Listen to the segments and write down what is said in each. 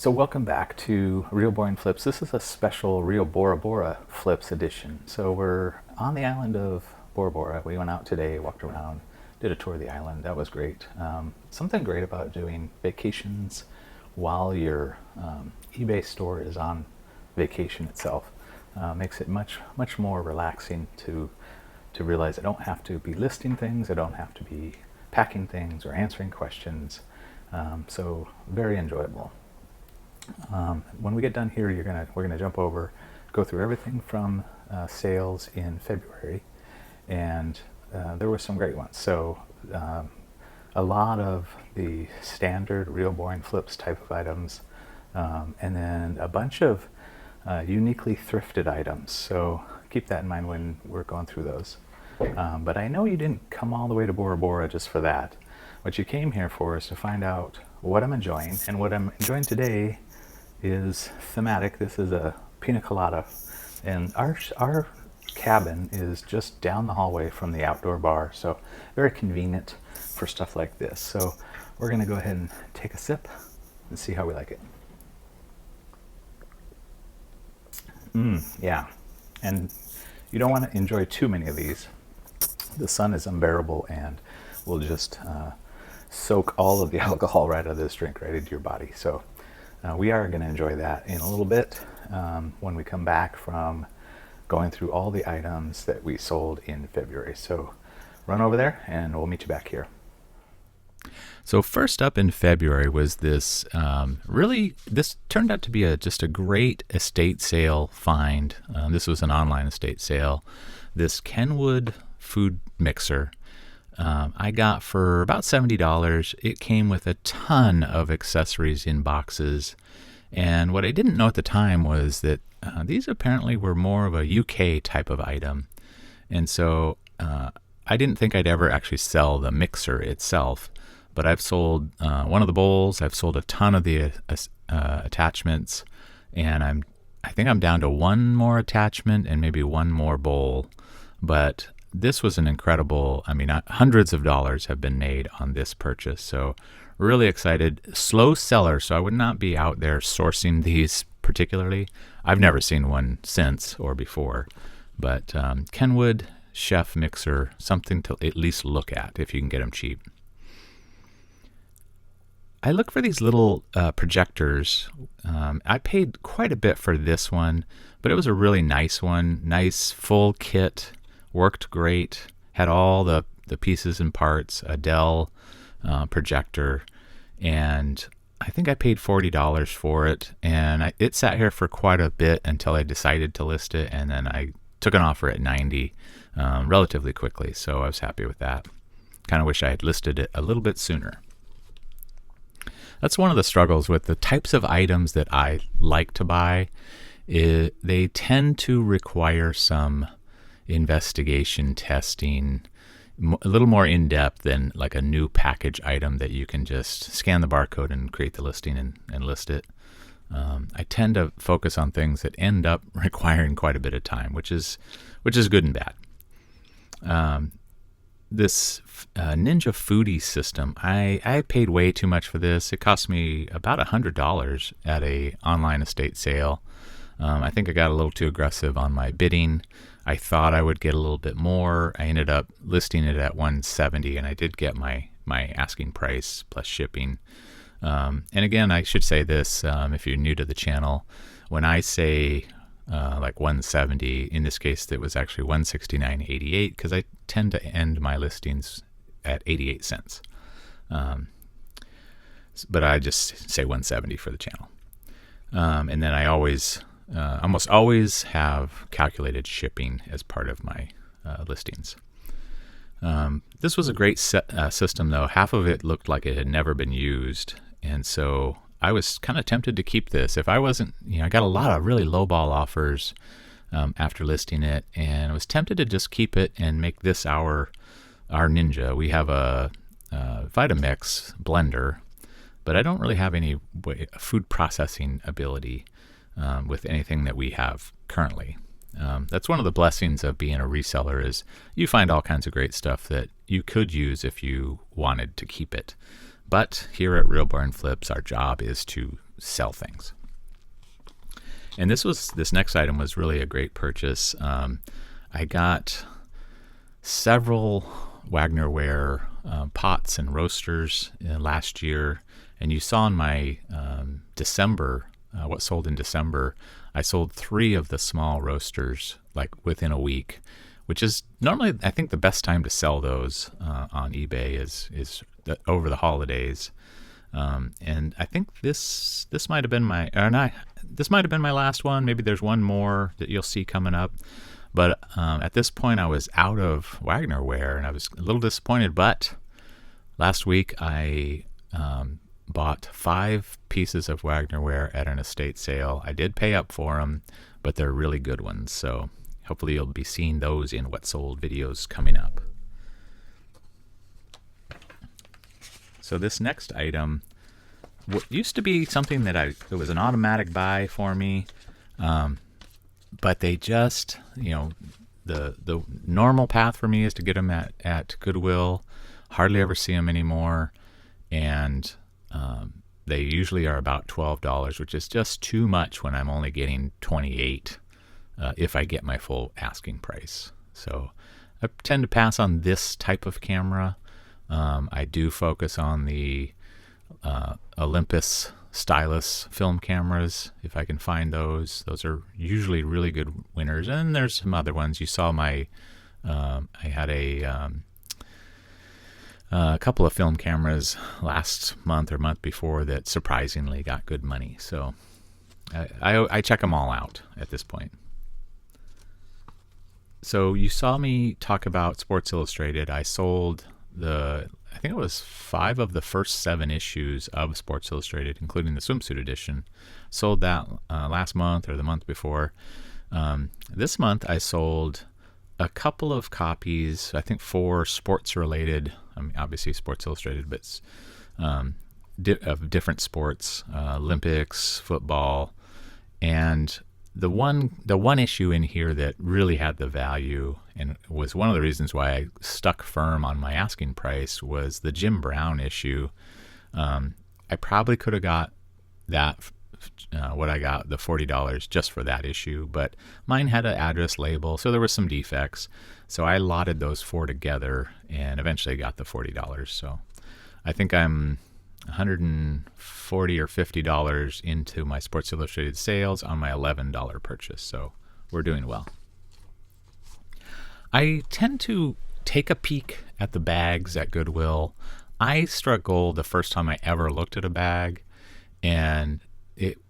So welcome back to Real Boring Flips. This is a special Real Bora Bora Flips edition. So we're on the island of Bora Bora. We went out today, walked around, did a tour of the island. That was great. Something great about doing vacations while your eBay store is on vacation itself makes it much more relaxing to realize I don't have to be listing things, I don't have to be packing things or answering questions. So very enjoyable. When we get done here, we're gonna jump over, go through everything from sales in February, and there were some great ones. So a lot of the standard Real Boring Flips type of items, and then a bunch of uniquely thrifted items. So keep that in mind when we're going through those. But I know you didn't come all the way to Bora Bora just for that. What you came here for is to find out what I'm enjoying, and what I'm enjoying today is thematic. This is a pina colada, and our cabin is just down the hallway from the outdoor bar, so very convenient for stuff like this. So we're gonna go ahead and take a sip and see how we like it. Yeah, and you don't want to enjoy too many of these. The sun is unbearable and will just soak all of the alcohol right out of this drink right into your body. So we are going to enjoy that in a little bit when we come back from going through all the items that we sold in February. So run over there and we'll meet you back here. So first up in February was this, this turned out to be just a great estate sale find. This was an online estate sale. This Kenwood food mixer I got for about $70. It came with a ton of accessories in boxes. And what I didn't know at the time was that these apparently were more of a UK type of item. And so I didn't think I'd ever actually sell the mixer itself. But I've sold one of the bowls. I've sold a ton of the attachments, and I think I'm down to one more attachment and maybe one more bowl. But this was an incredible. I mean, hundreds of dollars have been made on this purchase. So really excited. Slow seller, so I would not be out there sourcing these particularly. I've never seen one since or before, but Kenwood Chef Mixer, something to at least look at if you can get them cheap. I look for these little projectors. I paid quite a bit for this one, but it was a really nice one. Nice full kit, worked great, had all the pieces and parts, a Dell projector, and I think I paid $40 for it. And it sat here for quite a bit until I decided to list it, and then I took an offer at $90 relatively quickly, so I was happy with that. Kind of wish I had listed it a little bit sooner. That's one of the struggles with the types of items that I like to buy. They tend to require some investigation testing, a little more in-depth than like a new package item that you can just scan the barcode and create the listing and list it. I tend to focus on things that end up requiring quite a bit of time, which is good and bad. This Ninja Foodie system, I paid way too much for this. It cost me about $100 at a online estate sale. I think I got a little too aggressive on my bidding. I thought I would get a little bit more. I ended up listing it at $170, and I did get my asking price plus shipping. And again, I should say this, if you're new to the channel, when I say like $170, in this case it was actually $169.88, because I tend to end my listings at 88 cents. But I just say $170 for the channel. And then I almost always have calculated shipping as part of my listings. This was a great system, though. Half of it looked like it had never been used, and so I was kind of tempted to keep this. If I wasn't, I got a lot of really lowball offers after listing it, and I was tempted to just keep it and make this our Ninja. We have a Vitamix blender, but I don't really have any food processing ability with anything that we have currently. That's one of the blessings of being a reseller, is you find all kinds of great stuff that you could use if you wanted to keep it. But here at Real Barn Flips, our job is to sell things. And this next item was really a great purchase. I got several Wagner ware pots and roasters last year, and you saw in my December, what sold in December, I sold 3 of the small roasters like within a week, which is normally, I think, the best time to sell those on eBay is over the holidays. And I think this might have been this might have been my last one. Maybe there's one more that you'll see coming up. But at this point, I was out of Wagner ware, and I was a little disappointed. But last week, I bought 5 pieces of Wagner ware at an estate sale. I did pay up for them, but they're really good ones. So hopefully you'll be seeing those in what sold videos coming up. So this next item used to be something that it was an automatic buy for me, but they just, the normal path for me is to get them at Goodwill. Hardly ever see them anymore, and they usually are about $12, which is just too much when I'm only getting $28 if I get my full asking price. So I tend to pass on this type of camera. I do focus on the Olympus stylus film cameras if I can find those. Those are usually really good winners. And there's some other ones. You saw I had a couple of film cameras last month or month before that surprisingly got good money. So I check them all out at this point. So you saw me talk about Sports Illustrated. I sold I think it was 5 of the first 7 issues of Sports Illustrated, including the swimsuit edition. Sold that last month or the month before. This month I sold a couple of copies, I think 4 sports related, obviously Sports Illustrated, but of different sports, Olympics, football, and the one issue in here that really had the value and was one of the reasons why I stuck firm on my asking price was the Jim Brown issue. I probably could have got that, what I got, the $40 just for that issue, but mine had an address label, so there were some defects. So I lotted those 4 together and eventually got the $40. So I think I'm $140 or $50 into my Sports Illustrated sales on my $11 purchase. So we're doing well. I tend to take a peek at the bags at Goodwill. I struck gold the first time I ever looked at a bag, and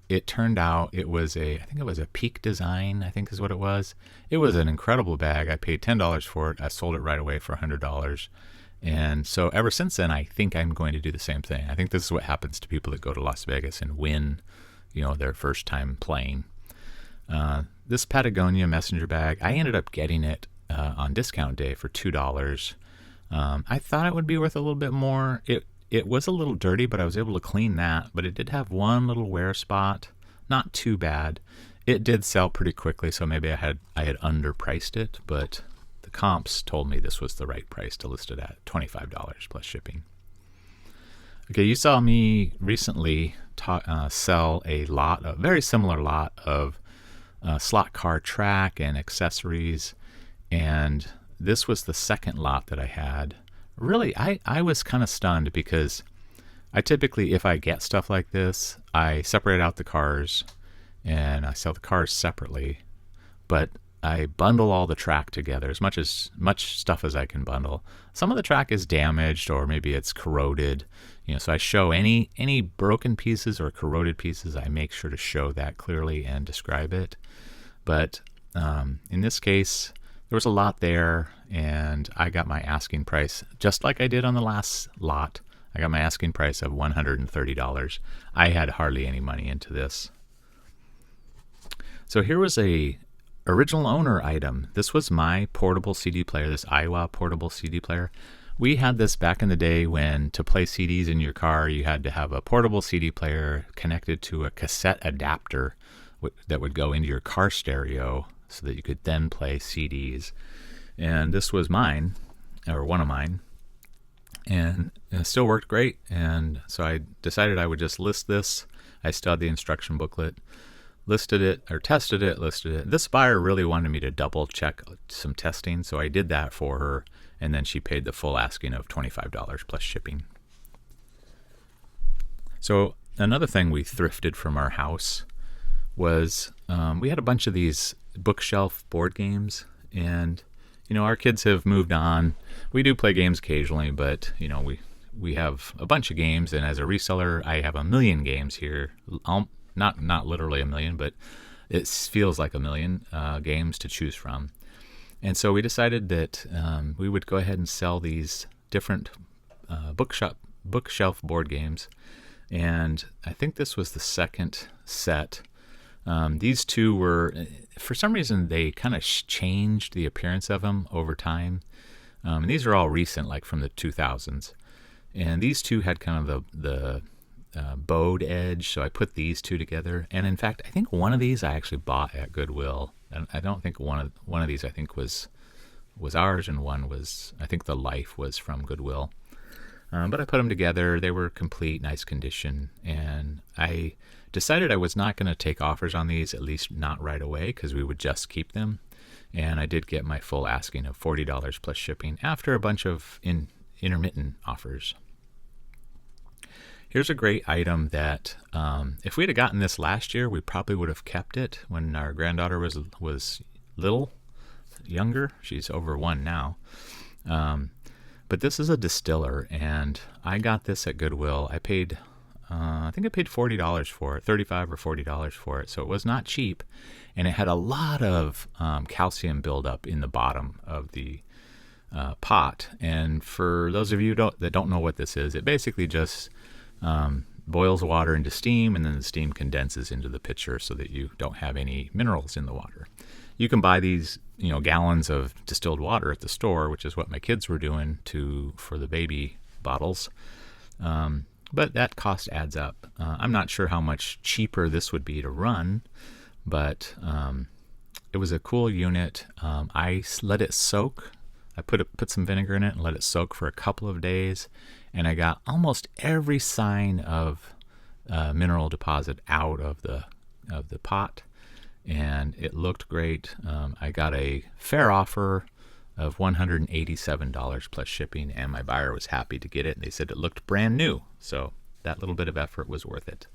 it turned out I think it was a Peak Design, I think is what it was. It was an incredible bag. I paid $10 for it. I sold it right away for $100. And so ever since then, I think I'm going to do the same thing. I think this is what happens to people that go to Las Vegas and win, their first time playing. This Patagonia messenger bag, I ended up getting it on discount day for $2. I thought it would be worth a little bit more. It was a little dirty, but I was able to clean that. But it did have one little wear spot, not too bad. It did sell pretty quickly, so maybe I had underpriced it, but the comps told me this was the right price to list it at, $25 plus shipping. Okay, you saw me recently sell a very similar lot of slot car track and accessories, and this was the second lot that I had. Really, I was kind of stunned because I typically, if I get stuff like this, I separate out the cars and I sell the cars separately, but I bundle all the track together, as much stuff as I can bundle. Some of the track is damaged or maybe it's corroded, so I show any broken pieces or corroded pieces. I make sure to show that clearly and describe it. But in this case, there was a lot there, and I got my asking price, just like I did on the last lot. I got my asking price of $130. I had hardly any money into this. So here was a original owner item. This was my portable CD player, this Iowa portable CD player. We had this back in the day when to play CDs in your car, you had to have a portable CD player connected to a cassette adapter that would go into your car stereo so that you could then play CDs. And this was mine, or one of mine. and it still worked great. And so I decided I would just list this. I still had the instruction booklet, listed it, or tested it, listed it. This buyer really wanted me to double check some testing, so I did that for her, and then she paid the full asking of $25 plus shipping. So another thing we thrifted from our house was we had a bunch of these bookshelf board games, and our kids have moved on. We do play games occasionally, but we have a bunch of games, and as a reseller, I have 1 million games here. Not literally 1 million, but it feels like 1 million games to choose from. And so we decided that we would go ahead and sell these different bookshelf board games. And I think this was the second set. These two were, for some reason, they kind of changed the appearance of them over time. And these are all recent, like from the 2000s. And these two had kind of the bowed edge, so I put these two together. And in fact, I think one of these I actually bought at Goodwill. And I don't think one of these I think was ours, and one was, I think the Life was from Goodwill. But I put them together. They were complete, nice condition, and I decided I was not going to take offers on these, at least not right away, because we would just keep them. And I did get my full asking of $40 plus shipping after a bunch of intermittent offers. Here's a great item that if we'd have gotten this last year, we probably would have kept it when our granddaughter was younger. She's over 1 now. But this is a distiller, and I got this at Goodwill. I paid, I think I paid $40 for it, $35 or $40 for it. So it was not cheap, and it had a lot of calcium buildup in the bottom of the pot. And for those of you that don't know what this is, it basically just boils water into steam, and then the steam condenses into the pitcher so that you don't have any minerals in the water. You can buy these, gallons of distilled water at the store, which is what my kids were doing for the baby bottles. But that cost adds up. I'm not sure how much cheaper this would be to run, but it was a cool unit. I let it soak. I put some vinegar in it and let it soak for a couple of days, and I got almost every sign of mineral deposit out of the pot, and it looked great. I got a fair offer of $187 plus shipping, and my buyer was happy to get it, and they said it looked brand new, so that little bit of effort was worth it.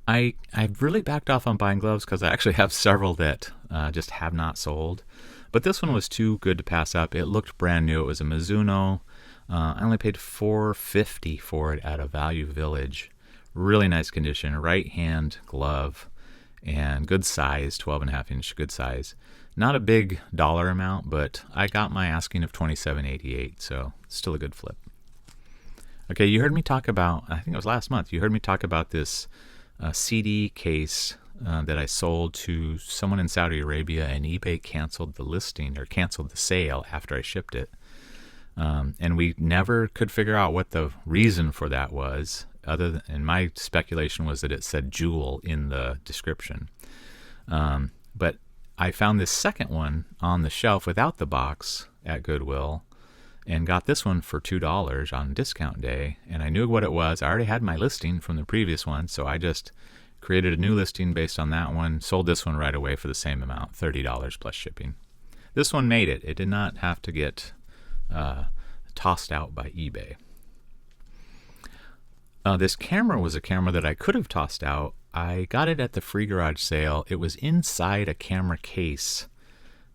I've really backed off on buying gloves because I actually have several that just have not sold, but this one was too good to pass up. It looked brand new. It was a Mizuno. I only paid $450 for it at a Value Village. Really nice condition, right hand glove, and good size, 12.5-inch, good size. Not a big dollar amount, but I got my asking of $27.88, so still a good flip. Okay, you heard me talk about, I think it was last month, you heard me talk about this CD case that I sold to someone in Saudi Arabia, and eBay canceled the listing, or canceled the sale after I shipped it. And we never could figure out what the reason for that was, and my speculation was that it said jewel in the description. But I found this second one on the shelf without the box at Goodwill, and got this one for $2 on discount day, and I knew what it was. I already had my listing from the previous one, so I just created a new listing based on that one, sold this one right away for the same amount, $30 plus shipping. This one made it. It did not have to get tossed out by eBay. This camera was a camera that I could have tossed out. I got it at the free garage sale. It was inside a camera case,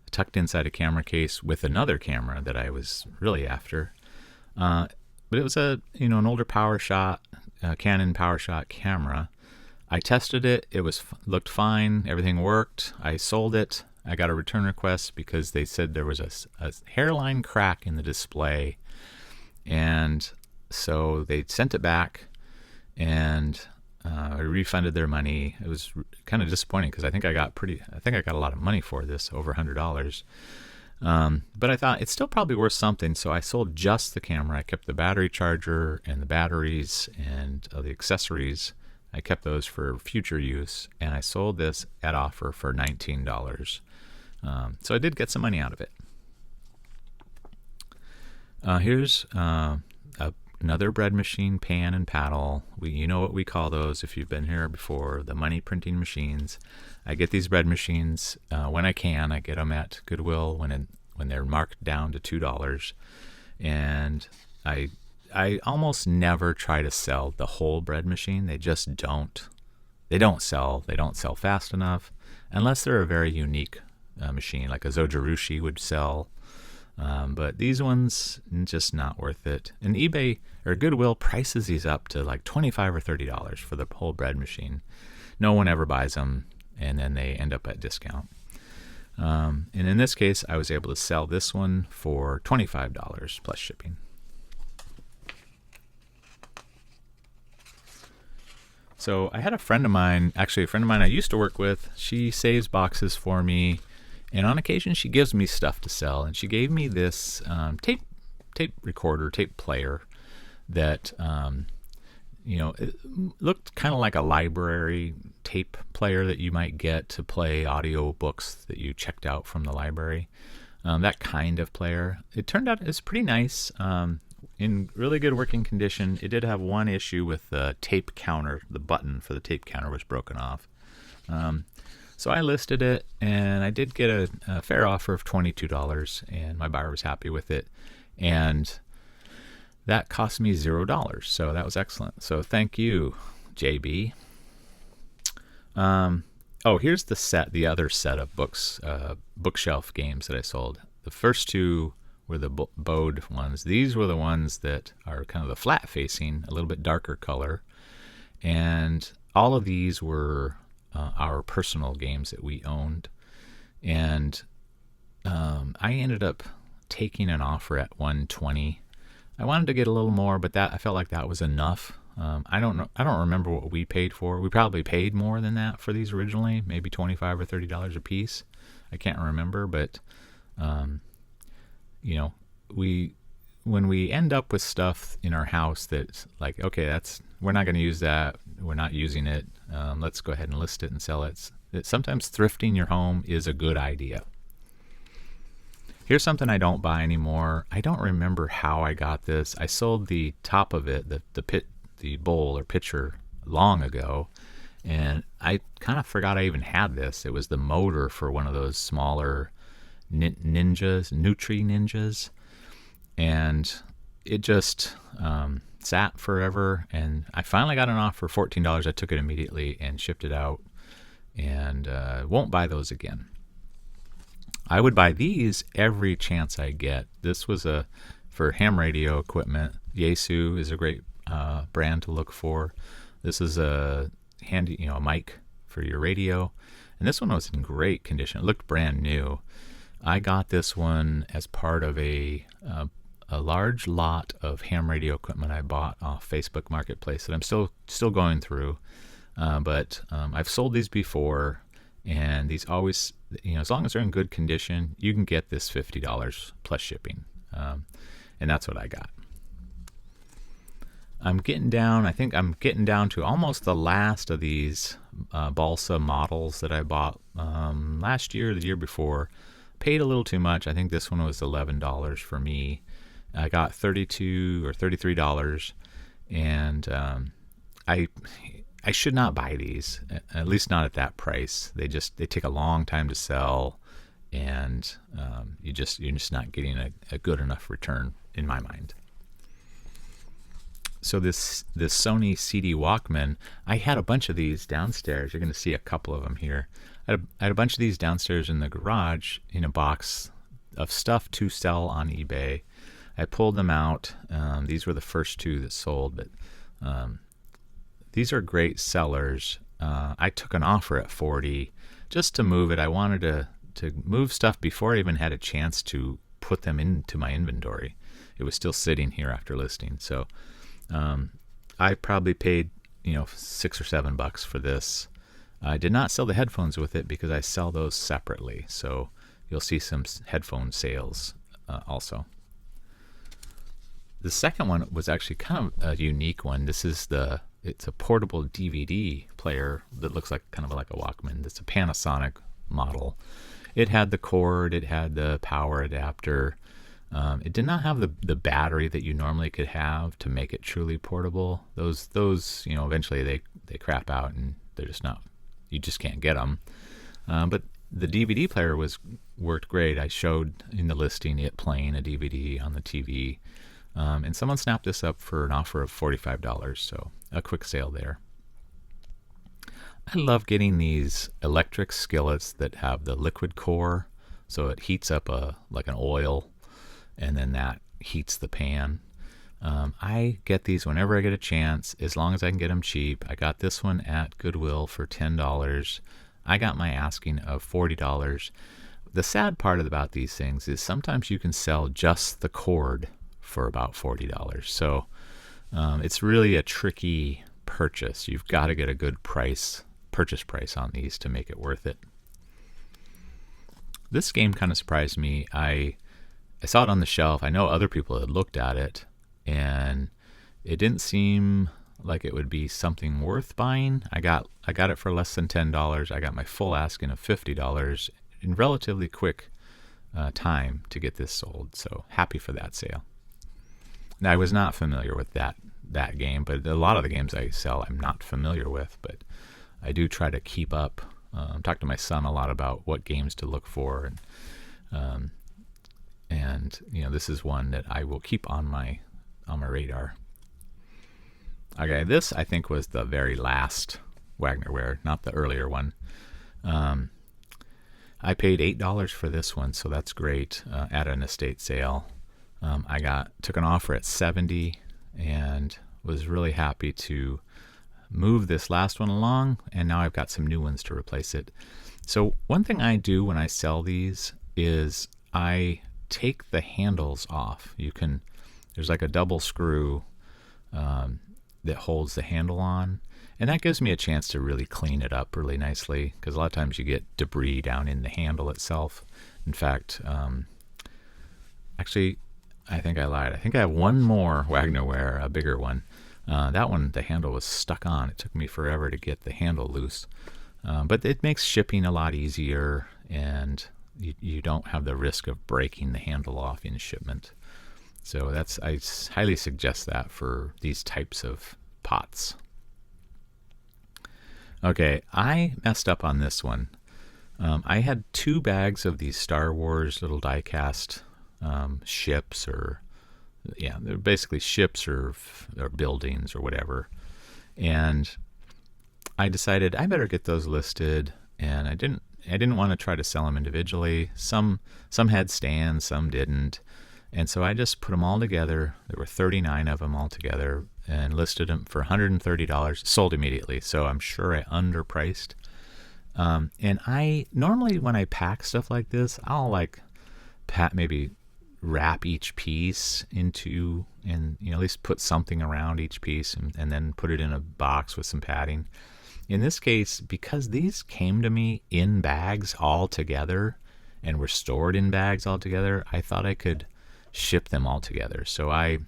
tucked inside a camera case with another camera that I was really after. But it was an older PowerShot, Canon PowerShot camera. I tested it. It looked fine. Everything worked. I sold it. I got a return request because they said there was a hairline crack in the display, and so they sent it back, and I refunded their money. It was kind of disappointing because I think I got a lot of money for this, over $100. But I thought it's still probably worth something, so I sold just the camera. I kept the battery charger and the batteries and the accessories. I kept those for future use, and I sold this at offer for $19. So I did get some money out of it. Here's another bread machine, pan and paddle. You know what we call those if you've been here before, the money printing machines. I get these bread machines when I can. I get them at Goodwill when they're marked down to $2, and I almost never try to sell the whole bread machine. They just don't. They don't sell. They don't sell fast enough unless they're a very unique machine, like a Zojirushi would sell. But these ones, just not worth it. And eBay or Goodwill prices these up to like $25 or $30 for the whole bread machine. No one ever buys them, and then they end up at discount. And in this case, I was able to sell this one for $25 plus shipping. So I had a friend of mine I used to work with. She saves boxes for me, and on occasion she gives me stuff to sell. And she gave me this tape recorder, tape player that it looked kind of like a library tape player that you might get to play audio books that you checked out from the library. That kind of player. It turned out it's pretty nice. In really good working condition. It did have one issue with the tape counter. The button for the tape counter was broken off. So I listed it, and I did get a fair offer of $22, and my buyer was happy with it. And that cost me $0, so that was excellent. So thank you, JB. Here's the other set of books, bookshelf games that I sold. The first two were the bowed ones. These were the ones that are kind of the flat facing, a little bit darker color. And all of these were our personal games that we owned. And I ended up taking an offer at $120. I wanted to get a little more, but I felt like that was enough. I don't remember what we paid for. We probably paid more than that for these originally, maybe $25 or $30 a piece. I can't remember, but when we end up with stuff in our house that's like, okay, we're not going to use that, we're not using it, let's go ahead and list it and sell it. Sometimes thrifting your home is a good idea. Here's something I don't buy anymore. I don't remember how I got this. I sold the top of it, the bowl or pitcher, long ago, and I kind of forgot I even had this. It was the motor for one of those smaller Nutri Ninjas, and it just sat forever, and I finally got an offer for $14. I took it immediately and shipped it out, and won't buy those again. I would buy these every chance I get. This was for ham radio equipment. Yaesu is a great brand to look for. This is a handy, a mic for your radio, and this one was in great condition. It looked brand new. I got this one as part of a large lot of ham radio equipment I bought off Facebook Marketplace that I'm still going through. But I've sold these before, and these always, as long as they're in good condition, you can get this $50 plus shipping. And that's what I got. I think I'm getting down to almost the last of these balsa models that I bought last year or the year before. Paid a little too much. I think this one was $11 for me. I got $32 or $33, and I should not buy these, at least not at that price. They take a long time to sell, and you're just not getting a good enough return in my mind. So this Sony CD Walkman, I had a bunch of these downstairs. You're going to see a couple of them here. I had a bunch of these downstairs in the garage in a box of stuff to sell on eBay. I pulled them out. These were the first two that sold, but these are great sellers. I took an offer at $40 just to move it. I wanted to move stuff before I even had a chance to put them into my inventory. It was still sitting here after listing. So I probably paid $6 or $7 for this. I did not sell the headphones with it because I sell those separately. So you'll see some headphone sales also. The second one was actually kind of a unique one. It's a portable DVD player that looks like kind of like a Walkman. It's a Panasonic model. It had the cord, it had the power adapter. It did not have the battery that you normally could have to make it truly portable. Those eventually they crap out and they're just not. You just can't get them. But the DVD player worked great. I showed in the listing it playing a DVD on the TV, and someone snapped this up for an offer of $45. So a quick sale there. I love getting these electric skillets that have the liquid core, so it heats up like an oil, and then that heats the pan. I get these whenever I get a chance, as long as I can get them cheap. I got this one at Goodwill for $10. I got my asking of $40. The sad part about these things is sometimes you can sell just the cord for about $40. So it's really a tricky purchase. You've got to get a good purchase price on these to make it worth it. This game kind of surprised me. I saw it on the shelf. I know other people had looked at it, and it didn't seem like it would be something worth buying. I got it for less than $10. I got my full asking of $50 in relatively quick time to get this sold. So happy for that sale. Now, I was not familiar with that game, but a lot of the games I sell I'm not familiar with, but I do try to keep up. Talk to my son a lot about what games to look for, and this is one that I will keep on my radar. Okay, this I think was the very last Wagnerware, not the earlier one. I paid $8 for this one, so that's great at an estate sale. I took an offer at $70 and was really happy to move this last one along, and now I've got some new ones to replace it. So one thing I do when I sell these is I take the handles off. There's like a double screw that holds the handle on, and that gives me a chance to really clean it up really nicely, because a lot of times you get debris down in the handle itself. In fact, actually, I think I lied. I think I have one more Wagnerware, a bigger one. That one, the handle was stuck on. It took me forever to get the handle loose. But it makes shipping a lot easier, and you don't have the risk of breaking the handle off in shipment. So I highly suggest that for these types of pots. Okay, I messed up on this one. I had 2 bags of these Star Wars little die-cast ships, they're basically ships or buildings or whatever. And I decided I better get those listed, and I didn't want to try to sell them individually. Some had stands, some didn't. And so I just put them all together. There were 39 of them all together, and listed them for $130. Sold immediately, so I'm sure I underpriced. And I normally, when I pack stuff like this, I'll maybe wrap each piece into, and at least put something around each piece, and then put it in a box with some padding. In this case, because these came to me in bags all together and were stored in bags all together, I thought I could ship them all together. So I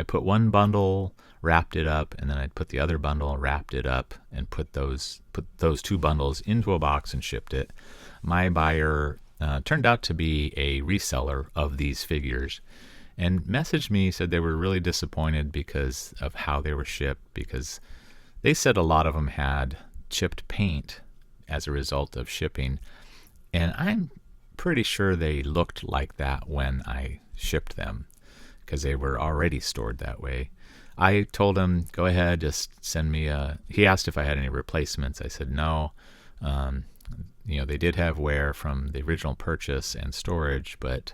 put one bundle, wrapped it up, and then I'd put the other bundle, wrapped it up, and put those 2 bundles into a box and shipped it. My buyer turned out to be a reseller of these figures, and messaged me, said they were really disappointed because of how they were shipped, because they said a lot of them had chipped paint as a result of shipping, and I'm pretty sure they looked like that when I shipped them, because they were already stored that way. I told him, go ahead, just send me he asked if I had any replacements. I said no. They did have wear from the original purchase and storage, but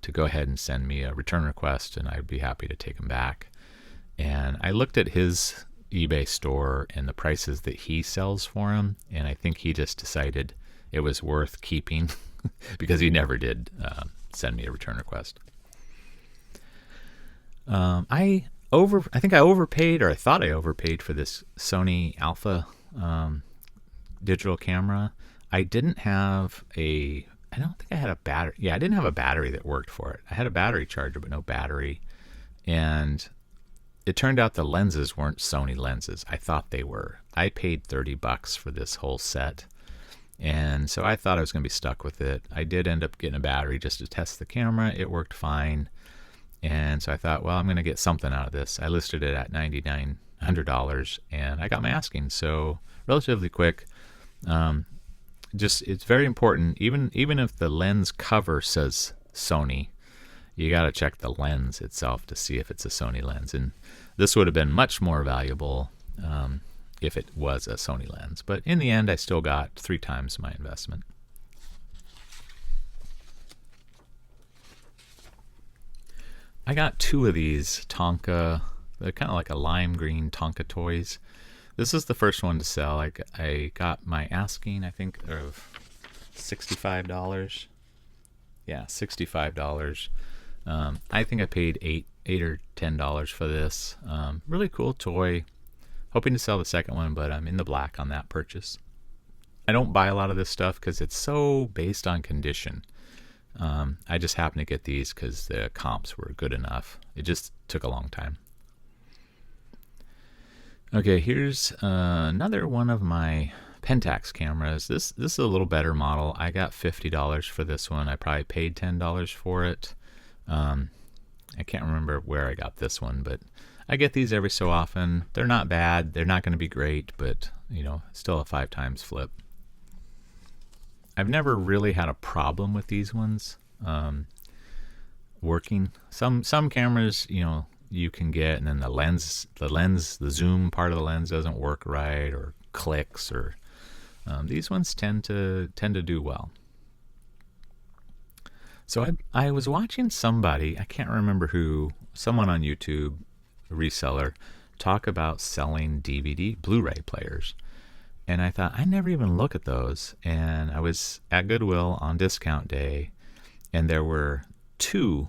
to go ahead and send me a return request, and I'd be happy to take them back. And I looked at his eBay store and the prices that he sells for them, and I think he just decided it was worth keeping because he never did send me a return request. I think I overpaid, or I thought I overpaid for this Sony Alpha digital camera. I don't think I had a battery. Yeah, I didn't have a battery that worked for it. I had a battery charger, but no battery. And it turned out the lenses weren't Sony lenses. I thought they were. I paid $30 for this whole set. And so I thought I was going to be stuck with it. I did end up getting a battery just to test the camera. It worked fine. And so I thought, well, I'm going to get something out of this. I listed it at $9,900 and I got my asking. So relatively quick. Just it's very important. Even if the lens cover says Sony, you got to check the lens itself to see if it's a Sony lens. And this would have been much more valuable if it was a Sony lens. But in the end, I still got 3 times my investment. I got 2 of these Tonka. They're kind of like a lime green Tonka toys. This is the first one to sell. I got my asking, I think, of $65. Yeah, $65. I think I paid $8 or $10 for this. Really cool toy. Hoping to sell the second one, but I'm in the black on that purchase. I don't buy a lot of this stuff because it's so based on condition. I just happened to get these because the comps were good enough. It just took a long time. Okay, here's another one of my Pentax cameras. This is a little better model. I got $50 for this one. I probably paid $10 for it. I can't remember where I got this one, but I get these every so often. They're not bad. They're not going to be great, but still a 5 times flip. I've never really had a problem with these ones working. Some cameras, you can get, and then the zoom part of the lens doesn't work right, or clicks, or these ones tend to do well. So I was watching somebody, I can't remember who, someone on YouTube, a reseller, talk about selling DVD Blu-ray players. And I thought, I never even look at those. And I was at Goodwill on discount day, and there were 2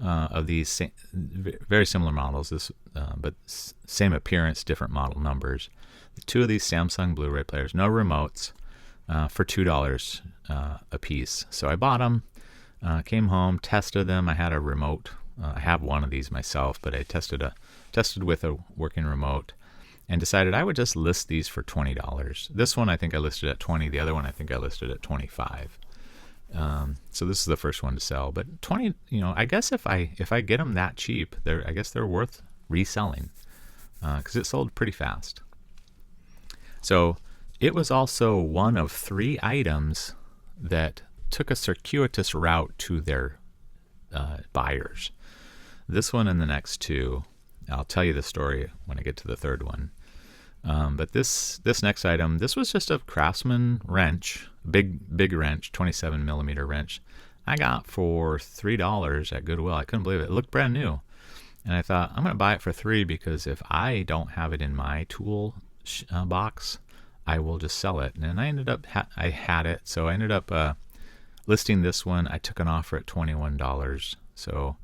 of these very similar models, but same appearance, different model numbers. 2 of these Samsung Blu-ray players, no remotes, for $2 a piece. So I bought them, came home, tested them. I had a remote. I have one of these myself, but I tested with a working remote, and decided I would just list these for $20. This one I think I listed at $20. The other one I think I listed at $25. So this is the first one to sell. But 20, I guess if I get them that cheap, I guess they're worth reselling because it sold pretty fast. So it was also one of 3 items that took a circuitous route to their buyers. This one and the next 2. I'll tell you the story when I get to the third one. But this next item, this was just a Craftsman wrench, big wrench, 27 millimeter wrench. I got for $3 at Goodwill. I couldn't believe it. It looked brand new. And I thought, I'm going to buy it for $3 because if I don't have it in my tool box, I will just sell it. And I ended up, I had it. So I ended up listing this one. I took an offer at $21. So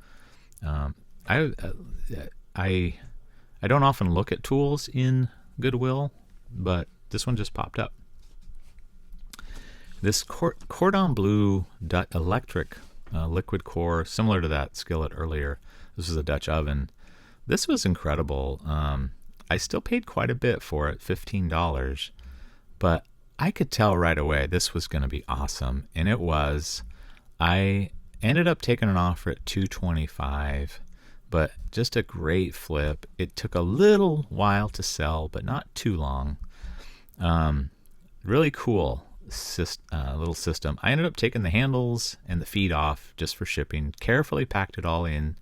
I don't often look at tools in Goodwill, but this one just popped up. This cordon bleu electric liquid core, similar to that skillet earlier. This is a Dutch oven. This was incredible. I still paid quite a bit for it, $15, but I could tell right away this was going to be awesome, and it was. I ended up taking an offer at $225. But just a great flip. It took a little while to sell, but not too long. Really cool little system. I ended up taking the handles and the feet off just for shipping. Carefully packed it all in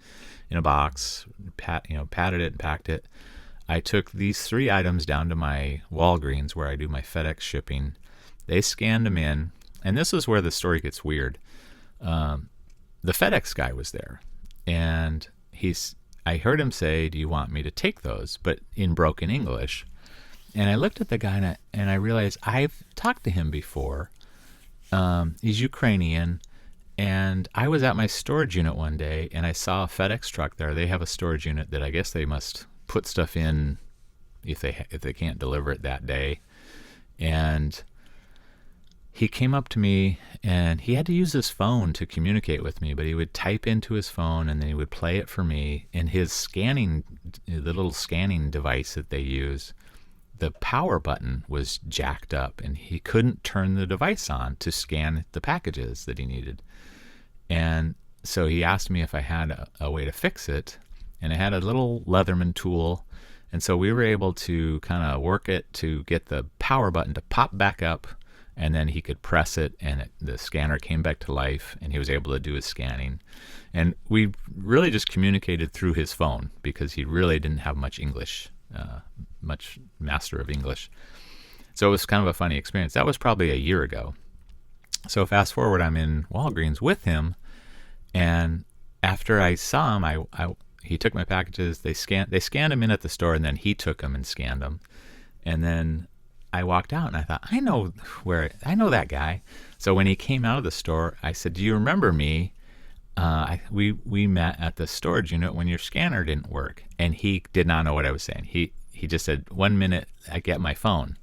a box. Patted it and packed it. I took these 3 items down to my Walgreens where I do my FedEx shipping. They scanned them in, and this is where the story gets weird. The FedEx guy was there, and I heard him say, "Do you want me to take those?" But in broken English. And I looked at the guy and I realized I've talked to him before. He's Ukrainian, and I was at my storage unit one day and I saw a FedEx truck there. They have a storage unit that I guess they must put stuff in if they can't deliver it that day. And he came up to me, and he had to use his phone to communicate with me, but he would type into his phone, and then he would play it for me. And his the little scanning device that they use, the power button was jacked up and he couldn't turn the device on to scan the packages that he needed. And so he asked me if I had a way to fix it, and I had a little Leatherman tool. And so we were able to kind of work it to get the power button to pop back up, and then he could press it, and the scanner came back to life, and he was able to do his scanning. And we really just communicated through his phone because he really didn't have much English, much master of English. So it was kind of a funny experience. That was probably a year ago. So fast forward, I'm in Walgreens with him, and after I saw him, he took my packages. They scanned them in at the store, and then he took them and scanned them. And then I walked out, and I thought, I know that guy. So when he came out of the store, I said, "Do you remember me? We met at the storage unit when your scanner didn't work." And he did not know what I was saying. He just said, "1 minute, I get my phone."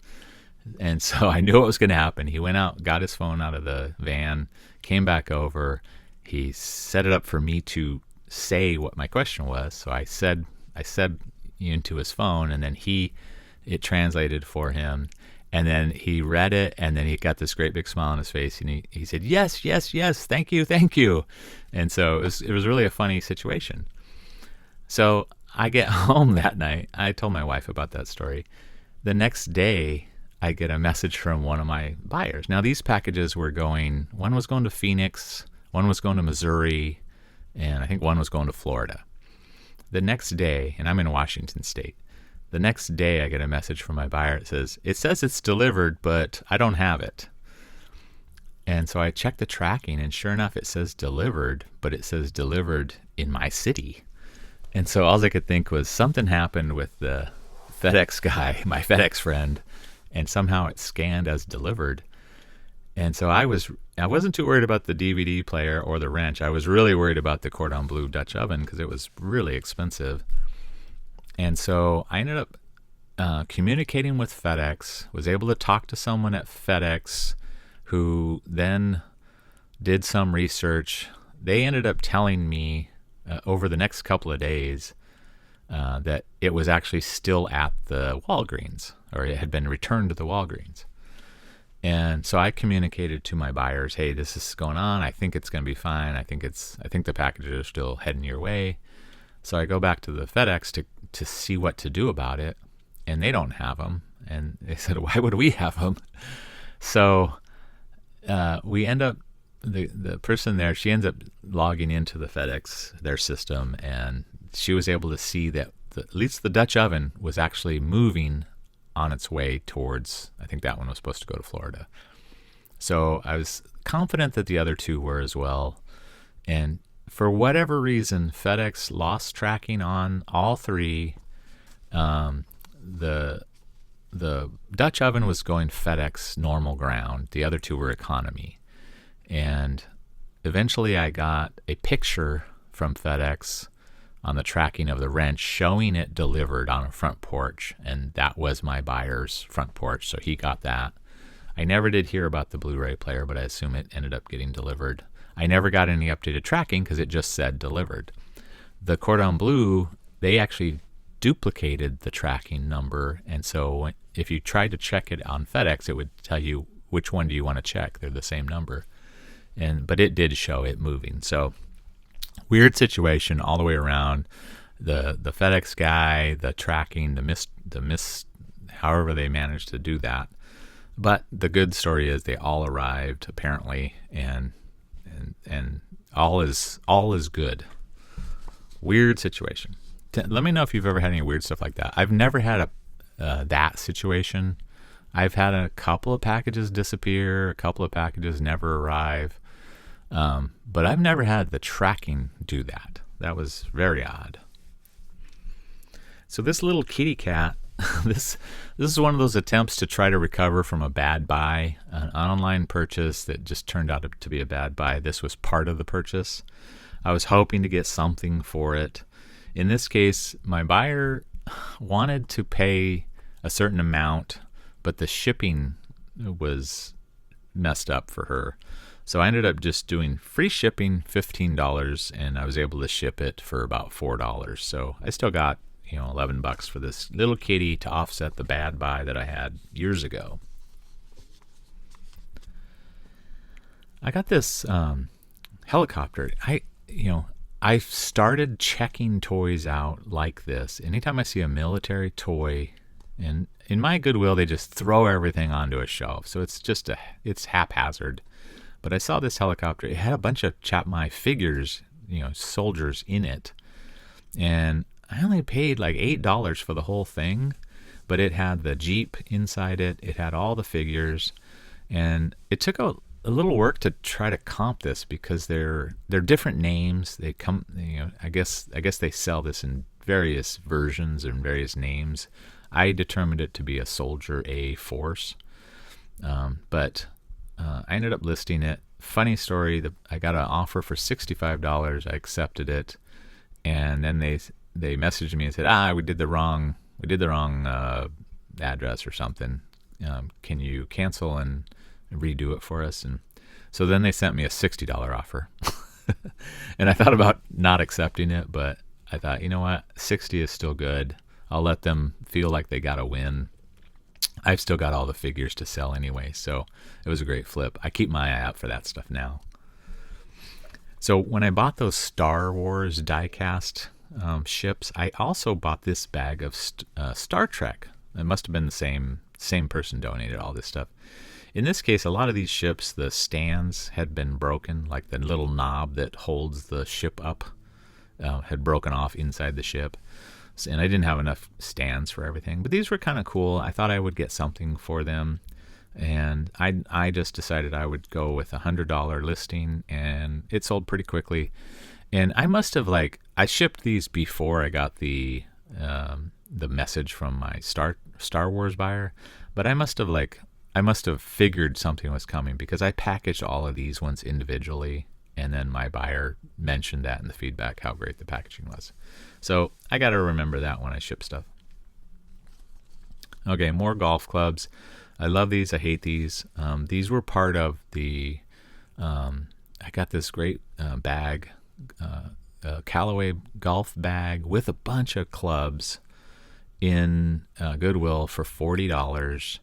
And so I knew what was going to happen. He went out, got his phone out of the van, came back over. He set it up for me to say what my question was. So I said into his phone, and then it translated for him. And then he read it, and then he got this great big smile on his face, and he said, "Yes, yes, yes, thank you, thank you." And so it was really a funny situation. So I get home that night. I told my wife about that story. The next day, I get a message from one of my buyers. Now, these packages were one was going to Phoenix, one was going to Missouri, and I think one was going to Florida. The next day, and I'm in Washington State, the next day I get a message from my buyer. It says it's delivered, but I don't have it. And so I checked the tracking, and sure enough, it says delivered, but it says delivered in my city. And so all I could think was something happened with the FedEx guy, my FedEx friend, and somehow it scanned as delivered. And so I wasn't too worried about the DVD player or the wrench. I was really worried about the cordon bleu Dutch oven because it was really expensive. And so I ended up communicating with FedEx, was able to talk to someone at FedEx who then did some research. They ended up telling me over the next couple of days that it was actually still at the Walgreens, or it had been returned to the Walgreens. And so I communicated to my buyers, "Hey, this is going on. I think it's going to be fine. I think the packages are still heading your way." So I go back to the FedEx to see what to do about it, and they don't have them. And they said, "Why would we have them?" So we end up, the person there, she ends up logging into the FedEx, their system, and she was able to see that at least the Dutch oven was actually moving on its way towards, I think that one was supposed to go to Florida. So I was confident that the other two were as well. And for whatever reason, FedEx lost tracking on all three. The Dutch oven was going FedEx normal ground. The other two were economy. And eventually I got a picture from FedEx on the tracking of the wrench showing it delivered on a front porch, and that was my buyer's front porch, so he got that. I never did hear about the Blu-ray player, but I assume it ended up getting delivered. I never got any updated tracking because it just said delivered. The cordon bleu, they actually duplicated the tracking number, and so if you tried to check it on FedEx, it would tell you which one do you want to check. They're the same number. But it did show it moving. So weird situation all the way around. The FedEx guy, the tracking, the miss, however they managed to do that. But the good story is they all arrived apparently, and all is good. Weird situation. Let me know if you've ever had any weird stuff like that. I've never had that situation. I've had a couple of packages disappear, a couple of packages never arrive. But I've never had the tracking do that. That was very odd. So this little kitty cat, this is one of those attempts to try to recover from a bad buy, an online purchase that just turned out to be a bad buy. This was part of the purchase. I was hoping to get something for it. In this case, my buyer wanted to pay a certain amount, but the shipping was messed up for her. So I ended up just doing free shipping, $15, and I was able to ship it for about $4. So I still got $11 for this little kitty to offset the bad buy that I had years ago. I got this helicopter. I started checking toys out like this. Anytime I see a military toy, and in my Goodwill, they just throw everything onto a shelf. So it's haphazard. But I saw this helicopter. It had a bunch of Chapman figures, soldiers in it. And I only paid like $8 for the whole thing. But it had the Jeep inside it. It had all the figures. And it took a little work to try to comp this because they're different names. They come, I guess they sell this in various versions and various names. I determined it to be a Soldier A Force, but I ended up listing it. Funny story: I got an offer for $65. I accepted it, and then they messaged me and said, "We did the wrong address or something. Can you cancel and redo it for us?" And so then they sent me a $60 offer. And I thought about not accepting it, but I thought, you know what, 60 is still good. I'll let them feel like they got a win. I've still got all the figures to sell anyway, so it was a great flip. I keep my eye out for that stuff now. So when I bought those Star Wars die-cast ships, I also bought this bag of Star Trek. It must have been the same person donated all this stuff. In this case, a lot of these ships, the stands had been broken, like the little knob that holds the ship up had broken off inside the ship. And I didn't have enough stands for everything. But these were kind of cool. I thought I would get something for them. And I just decided I would go with a $100 listing, and it sold pretty quickly. And I must have I shipped these before I got the message from my Star Wars buyer, but I must have figured something was coming because I packaged all of these ones individually, and then my buyer mentioned that in the feedback how great the packaging was. So I got to remember that when I ship stuff. Okay, more golf clubs. I love these. I hate these. These were part of the. I got this great bag, a Callaway golf bag with a bunch of clubs in Goodwill for $40,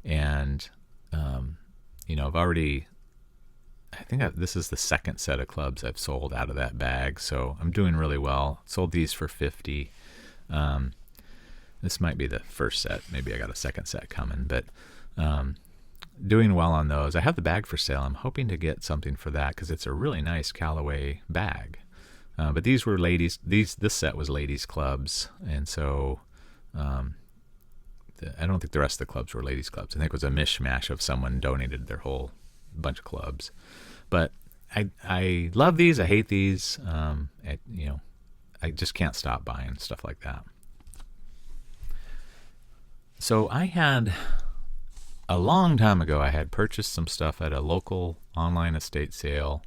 and I've already. I think this is the second set of clubs I've sold out of that bag, so I'm doing really well. Sold these for $50. This might be the first set. Maybe I got a second set coming, but doing well on those. I have the bag for sale. I'm hoping to get something for that because it's a really nice Callaway bag. But these were ladies. This set was ladies' clubs, and so I don't think the rest of the clubs were ladies' clubs. I think it was a mishmash of someone donated their whole bunch of clubs. But I love these. I hate these. I just can't stop buying stuff like that. So I had, a long time ago, I had purchased some stuff at a local online estate sale,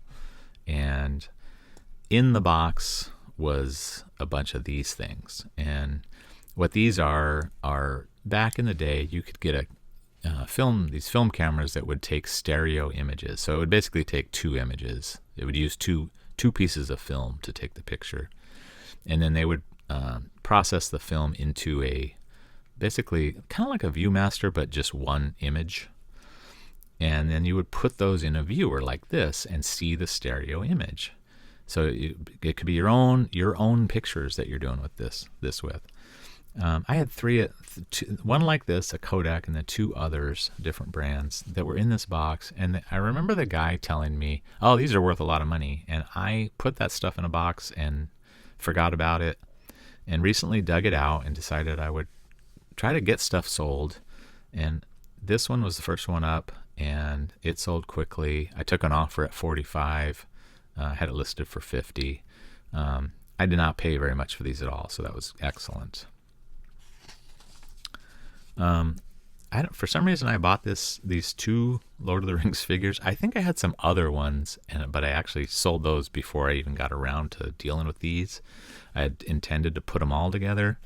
and in the box was a bunch of these things. And what these are back in the day, you could get these film cameras that would take stereo images. So it would basically take two images. It would use two pieces of film to take the picture. And then they would process the film into basically kind of like a ViewMaster, but just one image. And then you would put those in a viewer like this and see the stereo image. So it could be your own pictures that you're doing with this with. I had one like this, a Kodak, and then two others, different brands, that were in this box. And I remember the guy telling me, "Oh, these are worth a lot of money." And I put that stuff in a box and forgot about it, and recently dug it out and decided I would try to get stuff sold. And this one was the first one up, and it sold quickly. I took an offer at $45, had it listed for $50. I did not pay very much for these at all, so that was excellent. For some reason I bought these two Lord of the Rings figures. I think I had some other ones, but I actually sold those before I even got around to dealing with these. I had intended to put them all together.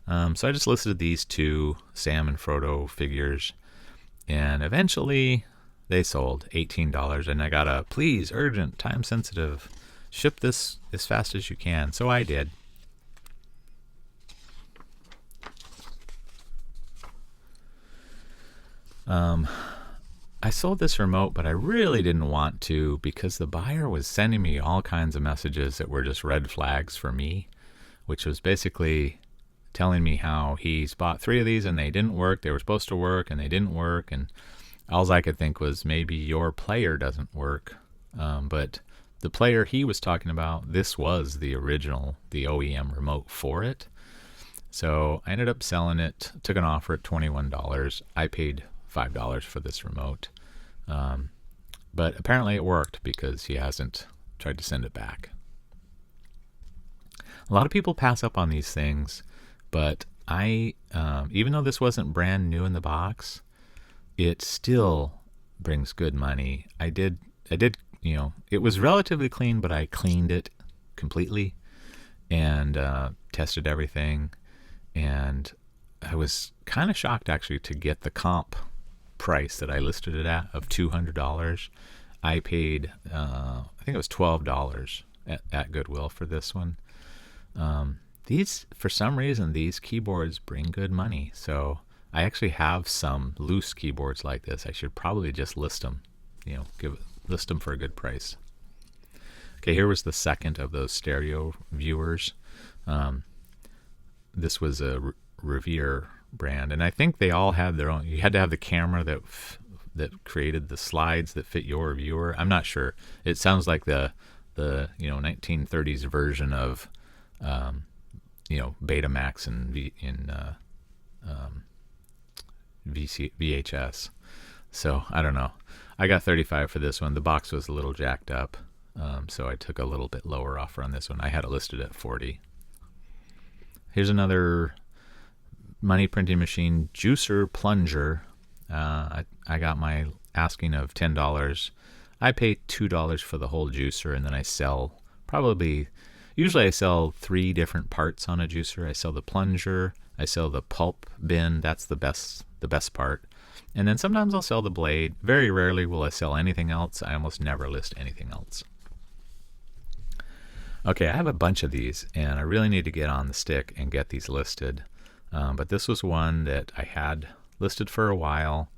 So I just listed these two Sam and Frodo figures, and eventually they sold $18, and I got a please, urgent, time sensitive, ship this as fast as you can. So I did. I sold this remote, but I really didn't want to because the buyer was sending me all kinds of messages that were just red flags for me, which was basically telling me how he's bought 3 of these and they didn't work. They were supposed to work and they didn't work. And all I could think was maybe your player doesn't work. But the player he was talking about, this was the original, the OEM remote for it. So I ended up selling it, took an offer at $21. I paid $5 for this remote. But apparently it worked because he hasn't tried to send it back. A lot of people pass up on these things, but even though this wasn't brand new in the box, it still brings good money. I did, it was relatively clean, but I cleaned it completely and tested everything. And I was kind of shocked actually to get the comp price that I listed it at of $200. I paid, I think it was $12 at Goodwill for this one. These, for some reason, these keyboards bring good money. So I actually have some loose keyboards like this. I should probably just list them, list them for a good price. Okay, here was the second of those stereo viewers. This was a Revere brand, and I think they all had their own. You had to have the camera that created the slides that fit your viewer. I'm not sure. It sounds like the 1930s version of Betamax and VHS. So I don't know. I got $35 for this one. The box was a little jacked up, so I took a little bit lower offer on this one. I had it listed at $40. Here's another money printing machine, juicer plunger. I got my asking of $10. I pay $2 for the whole juicer, and then I sell usually I sell 3 different parts on a juicer. I sell the plunger, I sell the pulp bin, that's the best part. And then sometimes I'll sell the blade. Very rarely will I sell anything else. I almost never list anything else. Okay, I have a bunch of these, and I really need to get on the stick and get these listed. But this was one that I had listed for a while.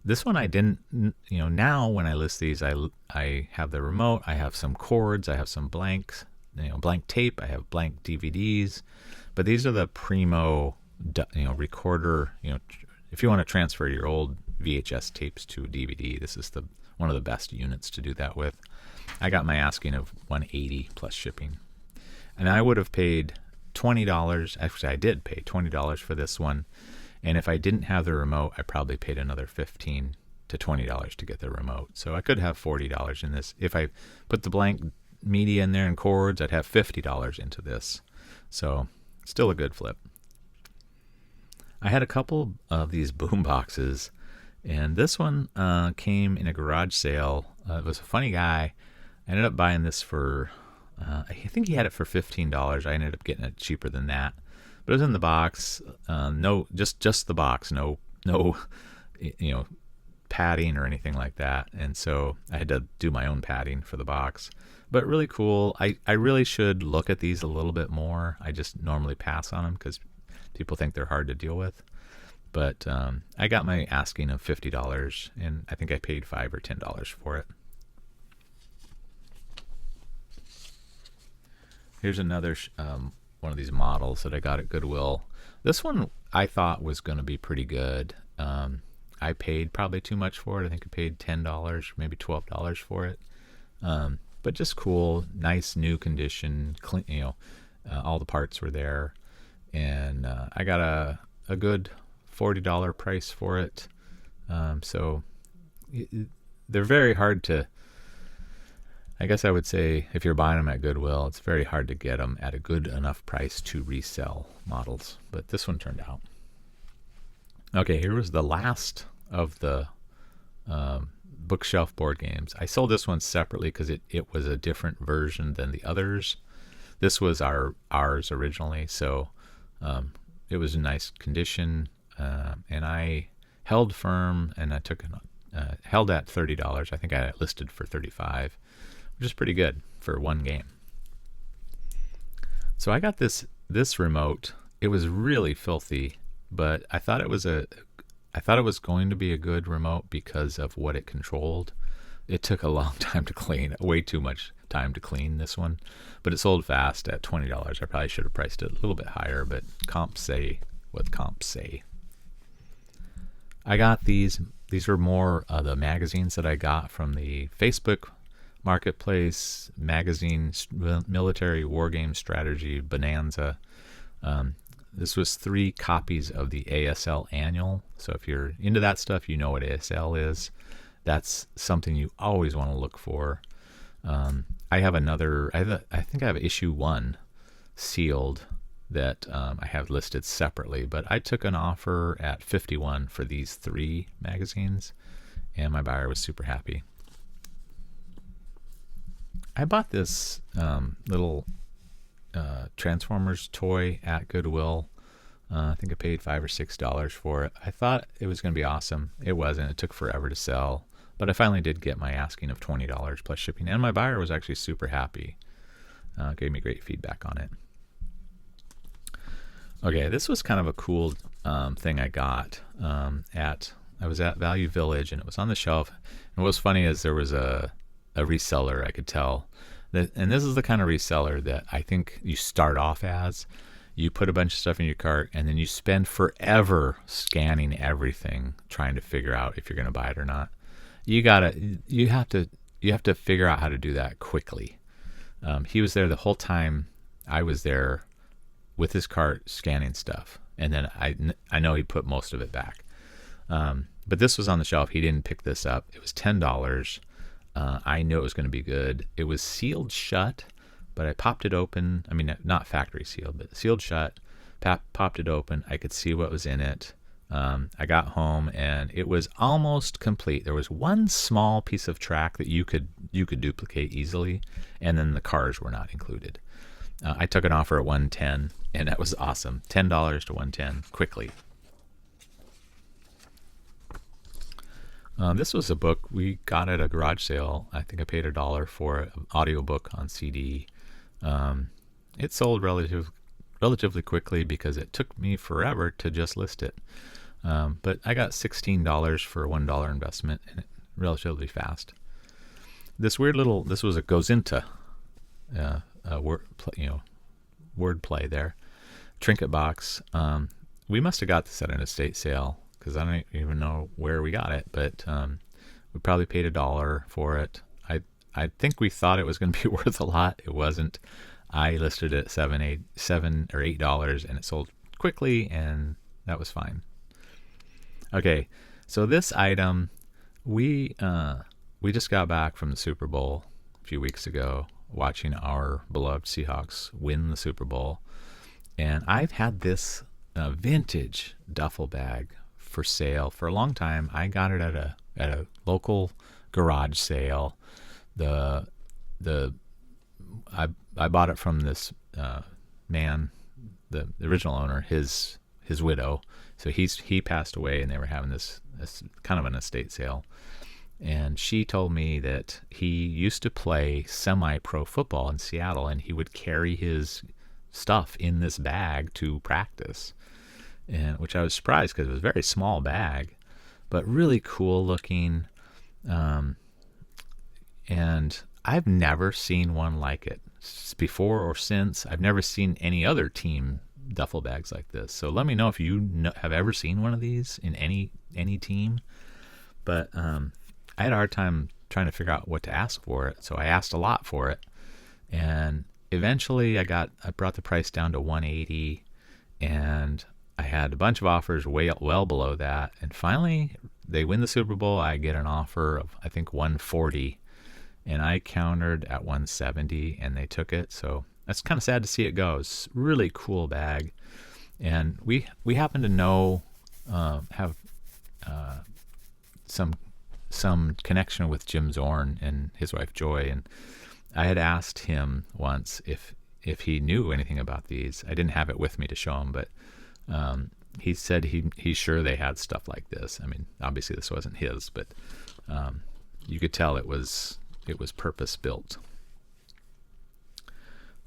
This one I didn't, now when I list these, I have the remote, I have some cords, I have some blanks, blank tape, I have blank DVDs. But these are the primo, recorder, if you want to transfer your old VHS tapes to a DVD, this is one of the best units to do that with. I got my asking of $180 plus shipping. And I would have paid $20. Actually, I did pay $20 for this one. And if I didn't have the remote, I probably paid another $15 to $20 to get the remote. So I could have $40 in this. If I put the blank media in there and cords, I'd have $50 into this. So still a good flip. I had a couple of these boom boxes, and this one came in a garage sale. It was a funny guy. I ended up buying this for, I think he had it for $15. I ended up getting it cheaper than that. But it was in the box. Just the box. No, padding or anything like that. And so I had to do my own padding for the box. But really cool. I really should look at these a little bit more. I just normally pass on them because people think they're hard to deal with. But I got my asking of $50, and I think I paid $5 or $10 for it. Here's another one of these models that I got at Goodwill. This one I thought was going to be pretty good. I paid probably too much for it. I think I paid $10, maybe $12 for it. But just cool, nice new condition. Clean, all the parts were there, and I got a good $40 price for it. So they're very hard to. I guess I would say if you're buying them at Goodwill, it's very hard to get them at a good enough price to resell models. But this one turned out. Okay, here was the last of the bookshelf board games. I sold this one separately because it was a different version than the others. This was ours originally, so it was in nice condition. And I held firm, and I took held at $30. I think I had it listed for $35. Which is pretty good for one game. So I got this remote. It was really filthy, but I thought it was a I thought it was going to be a good remote because of what it controlled. It took a long time to clean, way too much time to clean this one, but it sold fast at $20. I probably should have priced it a little bit higher, but comps say what comps say. I got these. These were more the magazines that I got from the Facebook Marketplace magazine, military war game strategy bonanza. This was 3 copies of the ASL annual. So if you're into that stuff, you know what ASL is. That's something you always want to look for. I have another. I think I have issue 1 sealed that I have listed separately, but I took an offer at $51 for these 3 magazines, and my buyer was super happy. I bought this little Transformers toy at Goodwill. I think I paid $5 or $6 for it. I thought it was going to be awesome. It wasn't. It took forever to sell, but I finally did get my asking of $20 plus shipping, and my buyer was actually super happy. Gave me great feedback on it. Okay, this was kind of a cool thing I got I was at Value Village, and it was on the shelf. And what was funny is there was a reseller, I could tell. And this is the kind of reseller that I think you start off as. You put a bunch of stuff in your cart, and then you spend forever scanning everything, trying to figure out if you're going to buy it or not. You have to figure out how to do that quickly. He was there the whole time I was there with his cart scanning stuff, and then I know he put most of it back. But this was on the shelf. He didn't pick this up. It was $10. I knew it was going to be good. It was sealed shut, but I popped it open. I mean, not factory sealed, but sealed shut. Popped it open. I could see what was in it. I got home, and it was almost complete. There was one small piece of track that you could duplicate easily, and then the cars were not included. I took an offer at $110, and that was awesome. $10 to $110 quickly. This was a book we got at a garage sale. I think I paid $1 for an audiobook on CD. It sold relatively quickly because it took me forever to just list it. But I got $16 for a $1 investment, and relatively fast. This was a Gozinta word play there. Trinket box. We must have got this at an estate sale, because I don't even know where we got it, but we probably paid $1 for it. I think we thought it was going to be worth a lot. It wasn't. I listed it at $7 or $8, and it sold quickly, and that was fine. Okay, so this item, we just got back from the Super Bowl a few weeks ago, watching our beloved Seahawks win the Super Bowl, and I've had this vintage duffel bag for sale for a long time. I got it at a local garage sale. I bought it from this man, the original owner, his widow. So he passed away, and they were having this kind of an estate sale. And she told me that he used to play semi-pro football in Seattle, and he would carry his stuff in this bag to practice, and which I was surprised because it was a very small bag, but really cool looking. And I've never seen one like it before or since. I've never seen any other team duffel bags like this. So let me know if you have ever seen one of these in any team. But I had a hard time trying to figure out what to ask for it, so I asked a lot for it, and eventually I brought the price down to $180, and I had a bunch of offers well below that, and finally they win the Super Bowl. I get an offer of I think $140, and I countered at $170, and they took it. So that's kind of sad to see it go. It's a really cool bag, and we happen to know have some connection with Jim Zorn and his wife Joy, and I had asked him once if he knew anything about these. I didn't have it with me to show him, but he said he's sure they had stuff like this. I mean, obviously this wasn't his, but you could tell it was purpose built.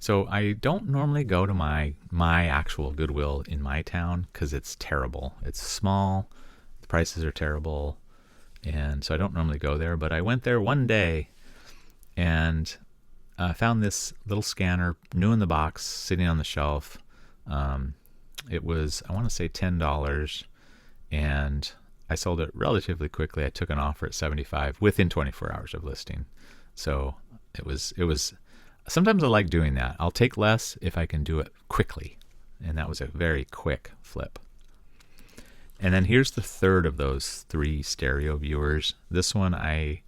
So I don't normally go to my actual Goodwill in my town because it's terrible. It's small. The prices are terrible, and so I don't normally go there. But I went there one day and found this little scanner, new in the box, sitting on the shelf. It was, I want to say, $10, and I sold it relatively quickly. I took an offer at $75 within 24 hours of listing. So it was. Sometimes I like doing that. I'll take less if I can do it quickly, and that was a very quick flip. And then here's the third of those 3 stereo viewers. This one I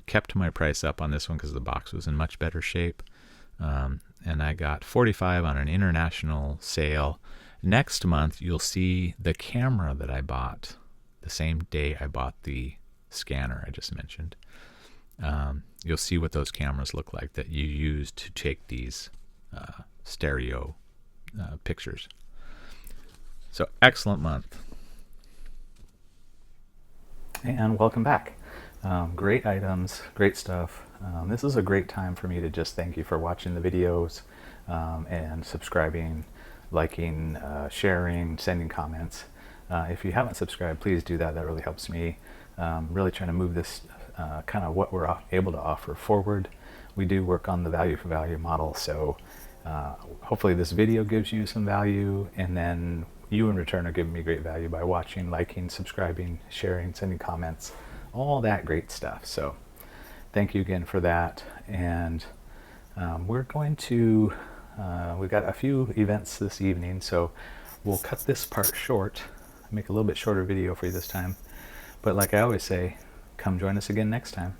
kept my price up on this one because the box was in much better shape. And I got $45 on an international sale. Next month, you'll see the camera that I bought the same day I bought the scanner I just mentioned. You'll see what those cameras look like that you use to take these stereo pictures. So excellent month. And welcome back. Great items, great stuff. This is a great time for me to just thank you for watching the videos and subscribing, liking, sharing, sending comments. If you haven't subscribed, please do that. That really helps me. Really trying to move this kind of what we're able to offer forward. We do work on the value for value model, so hopefully this video gives you some value, and then you in return are giving me great value by watching, liking, subscribing, sharing, sending comments, all that great stuff. So thank you again for that. And we're going to we've got a few events this evening, so we'll cut this part short, make a little bit shorter video for you this time. But like I always say, come join us again next time.